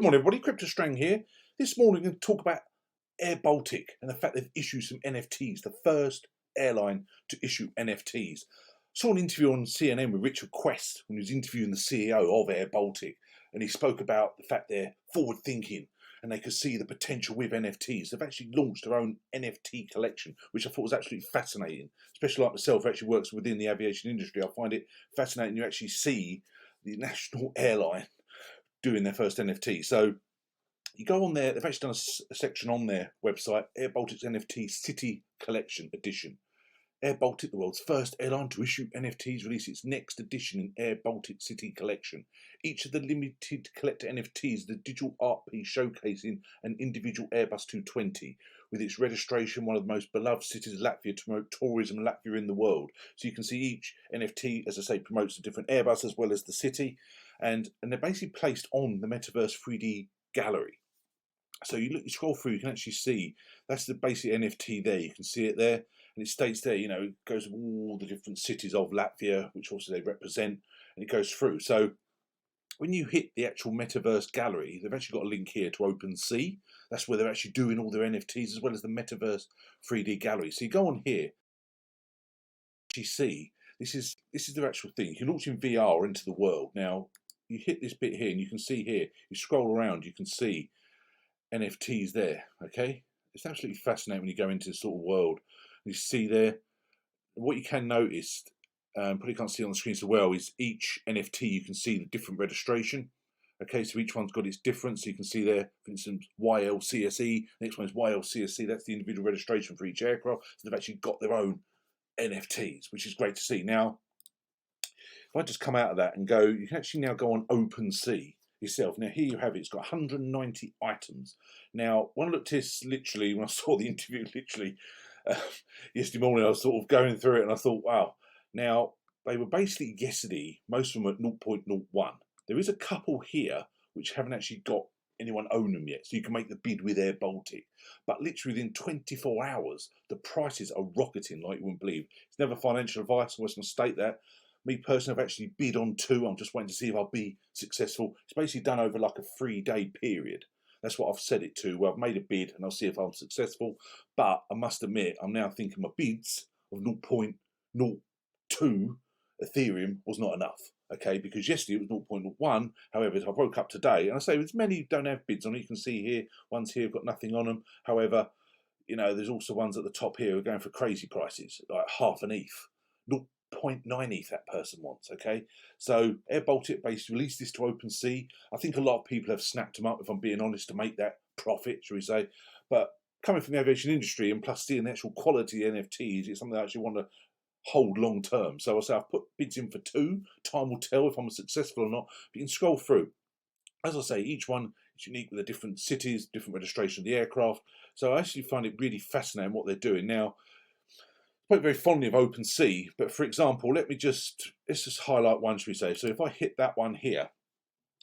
Good morning, everybody. Crypto Strang here. This morning, we're going to talk about Air Baltic and the fact they've issued some NFTs, the first airline to issue NFTs. Saw an interview on CNN with Richard Quest when he was interviewing the CEO of Air Baltic, and he spoke about the fact they're forward thinking and they could see the potential with NFTs. They've actually launched their own NFT collection, which I thought was absolutely fascinating. Especially like myself, who actually works within the aviation industry, I find it fascinating. You actually see the national airline doing their first NFT. So you go on there, they've actually done a section on their website, Air Baltic's NFT City Collection Edition. Air Baltic, the world's first airline to issue NFTs, released its next edition in Air Baltic City Collection. Each of the limited collector NFTs is the digital art piece showcasing an individual Airbus 220, with its registration one of the most beloved cities of Latvia to promote tourism in Latvia in the world. So you can see each NFT, as I say, promotes a different Airbus as well as the city, and they're basically placed on the Metaverse 3D gallery. So you scroll through, you can actually see that's the basic NFT there. You can see it there, and it states there, you know, it goes with all the different cities of Latvia, which also they represent, and it goes through. So when you hit the actual Metaverse gallery, they've actually got a link here to OpenSea. That's where they're actually doing all their NFTs as well as the Metaverse 3D gallery. So you go on here, you see this is their actual thing. You can launch in VR into the world. Now you hit this bit here, and you can see here. You scroll around, you can see NFTs there. Okay, it's absolutely fascinating when you go into this sort of world. You see there, what you can notice, probably can't see on the screen so well, is each NFT you can see the different registration. Okay, so each one's got its difference. So you can see there, for instance, YLCSE. Next one is YLCSC. That's the individual registration for each aircraft. So they've actually got their own NFTs, which is great to see. Now, if I just come out of that and go, you can actually now go on OpenSea yourself. Now here you have it. It's got 190 items. Now, when I looked at this, literally, when I saw the interview, literally yesterday morning, I was sort of going through it, and I thought, wow. Now they were basically yesterday, most of them at 0.01. There is a couple here which haven't actually got anyone own them yet, so you can make the bid with Air Baltic. But literally within 24 hours, the prices are rocketing like you wouldn't believe. It's never financial advice. I was going to state that. Me personally, I've actually bid on two. I'm just waiting to see if I'll be successful. It's basically done over like a 3-day period. That's what I've set it to. Well, I've made a bid and I'll see if I'm successful. But I must admit, I'm now thinking my bids of 0.02 Ethereum was not enough. Okay, because yesterday it was 0.01. However, I woke up today, and I say there's many don't have bids on it. You can see here, ones here have got nothing on them. However, you know, there's also ones at the top here who are going for crazy prices, like half an ETH. 0.9 ETH that person wants. Okay, so Air Baltic basically released this to OpenSea. I think a lot of people have snapped them up, if I'm being honest, to make that profit, shall we say. But coming from the aviation industry and plus seeing the actual quality of NFTs, it's something I actually want to hold long term. So I say I've put bids in for two. Time will tell if I'm successful or not. But you can scroll through. As I say, each one is unique with the different cities, different registration of the aircraft. So I actually find it really fascinating what they're doing now. I spoke very fondly of OpenSea, but for example, let's just highlight one, shall we say. So if I hit that one here,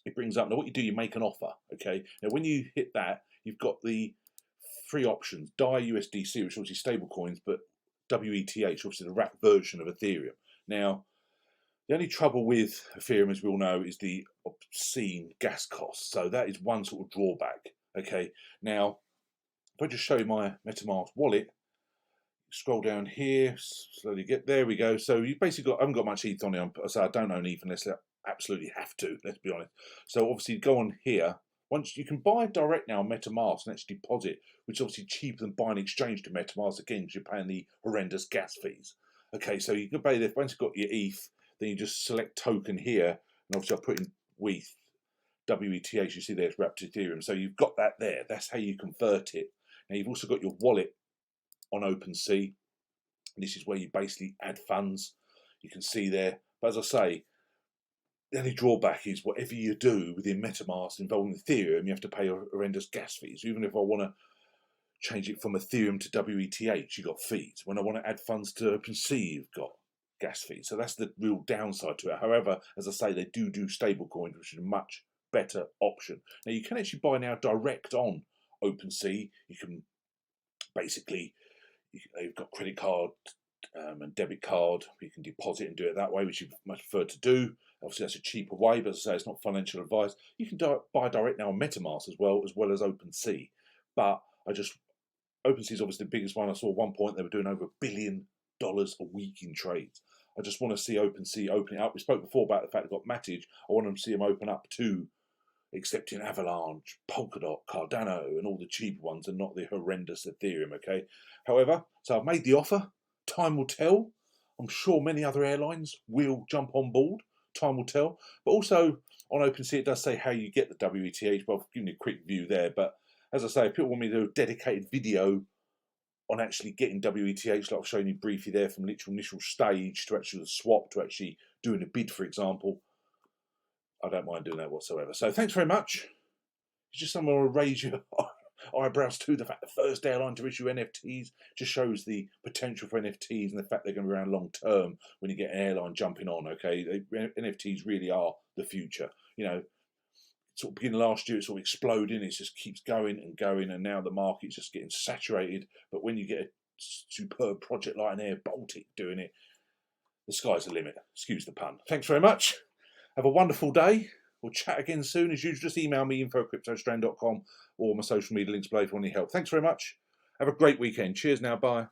it brings up, now what you do, you make an offer, okay? Now when you hit that, you've got the three options: DAI USDC, which is obviously stable coins, but WETH, obviously the wrapped version of Ethereum. Now, the only trouble with Ethereum, as we all know, is the obscene gas costs. So that is one sort of drawback, okay? Now, if I just show you my MetaMask wallet, scroll down here, slowly get, there we go. So you basically I haven't got much ETH on it. So I don't own ETH unless I absolutely have to, let's be honest. So obviously go on here. Once you can buy direct now on MetaMask and actually deposit, which is obviously cheaper than buying exchange to MetaMask again, because you're paying the horrendous gas fees. Okay, so you can pay this. Once you've got your ETH, then you just select token here, and obviously I put in WETH, WETH. You see there, it's wrapped Ethereum. So you've got that there. That's how you convert it. Now you've also got your wallet on OpenSea. This is where you basically add funds. You can see there. But as I say, the only drawback is whatever you do within MetaMask involving Ethereum, you have to pay horrendous gas fees. Even if I want to change it from Ethereum to WETH, you've got fees. When I want to add funds to OpenSea, you've got gas fees. So that's the real downside to it. However, as I say, they do stablecoins, which is a much better option. Now, you can actually buy now direct on OpenSea. You can basically, you've got credit card and debit card. You can deposit and do it that way, which you much prefer to do. Obviously, that's a cheaper way, but as I say, it's not financial advice. You can buy direct now on MetaMask as well as OpenSea. But OpenSea is obviously the biggest one. I saw at one point they were doing over $1 billion a week in trades. I just want to see OpenSea open it up. We spoke before about the fact they've got Matic. I want to see them open up to accepting Avalanche, Polkadot, Cardano, and all the cheaper ones, and not the horrendous Ethereum. Okay. However, so I've made the offer. Time will tell. I'm sure many other airlines will jump on board. Time will tell. But also on OpenSea, it does say how you get the WETH. Well, I've given you a quick view there. But as I say, if people want me to do a dedicated video on actually getting WETH, like I've shown you briefly there, from literal initial stage to actually the swap to actually doing a bid, for example, I don't mind doing that whatsoever. So thanks very much. It's just something I want to raise your eyebrows to. The fact the first airline to issue NFTs just shows the potential for NFTs and the fact they're going to be around long term when you get an airline jumping on. Okay, NFTs really are the future. You know, sort of beginning last year, it sort of exploding. It just keeps going and going, and now the market's just getting saturated. But when you get a superb project like an Air Baltic doing it, the sky's the limit. Excuse the pun. Thanks very much. Have a wonderful day. We'll chat again soon. As usual, just email me, info@cryptostrand.com, or my social media links below if you want any help. Thanks very much. Have a great weekend. Cheers now. Bye.